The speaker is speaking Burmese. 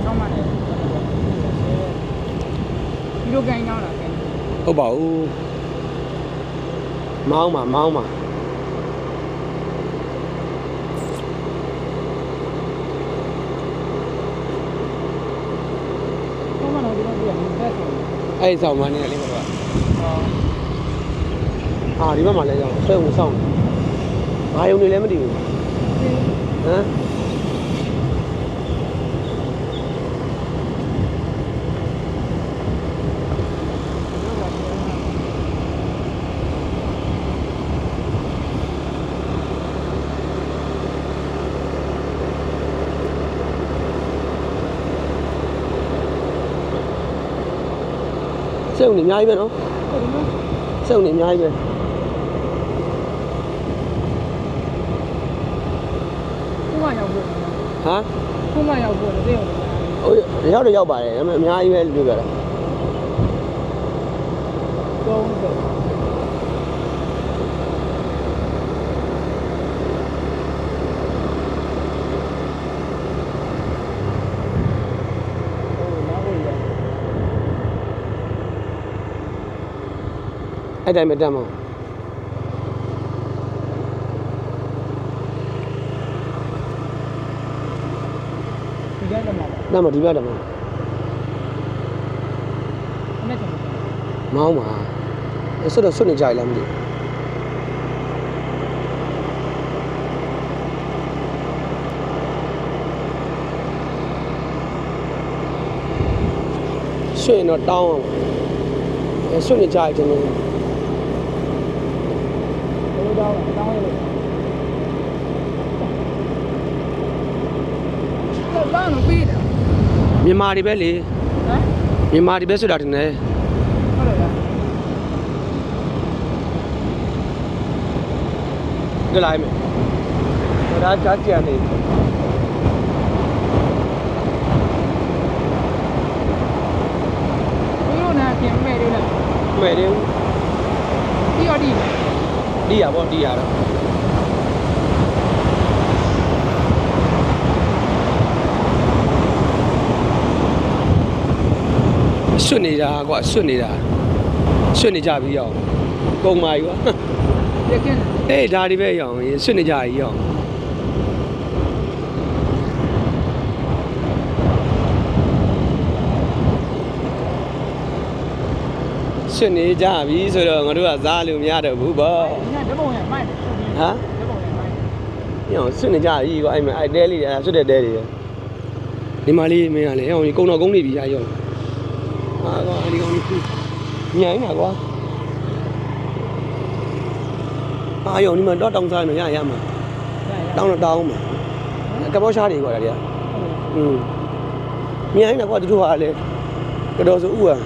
6မှနဲ့ဒီလိုကိုင်းကောင်းလားဟုတ်ပါဘူးမောင်းပါမောင်းပါအဲ့ဆောင်မနေလေးကတော့ဟာဒီဘက်မှာလည်းရောက်ဆွဲဝင်ဆောင်ဘာယုံနေလဲမသိဘူးဟမ်ဆက်ုံနေအများကြီးပဲနော်ဆက်ုံနေအများကြီးပဲခုမှရောက်ဖို့ဟမ်ခုမှရောက်ဖို့တဲ့အောင်ဟိုရောက်တော့ရောက်ပါတယ်ဒါပေမဲ့အများကြီးပဲပြောပြတာအဲ့တိုင်းပဲတက်မှာဒီကတက်မှာတက်မှာဒီဘက်တက်မှာအဲ့ဒါမောင်းပါဆွတ်တော့ဆွတ်နေကြရလားမသိဘူးဆွတ်ရင်တော့တောင်းအောင်ဆွတ်နေကြရတယ်နော်တောင်းရလို့လာလို့ပြီးတယ်မြန်မာတွေပဲလေဟမ်မြန်မာတွေပဲဆိုတာတင်တယ်ဟုတ်တယ်ကြလိုက်မယ်ဒါကြားကြံနေဘယ်လိုနာပြင်မဲ့လေးလားမဲ့တယ်ဒီရဒီဒီရပေါ့ဒီရတော့ဆွတ်နေတာကွာဆွတ်နေတာဆွတ်နေကြပြီရောကုံမာကြီးကွာရခင်အေးဒါတွေပဲရောဆွတ်နေကြကြီးရောဆွတ်နေကြပြီဆိုတော့ငါတို့ကစားလို့မရတော့ဘူးပေါ့ညဓပုံရမိုက်ဟမ်ဓပုံရမိုက်ညောဆွတ်နေကြကြီးကွာအဲ့မှာအဲ့တဲလေးတွေဆွတ်တဲ့တဲတွေဒီမလေးမင်းကလေဟောကုံတော်ကုန်းနေပြီရောဟာကွာဒီကောင်ကြီးညံ့နေတာကွာအာယုံဒီမှာတော့တောင်းစားနေရမှာတောင်းတော့တောင်းမှာကဘောရှားတွေကွာဒါတွေကညံ့နေတာကွာသူတို့ဟာလေတော်တော်ဆိုဥอ่ะ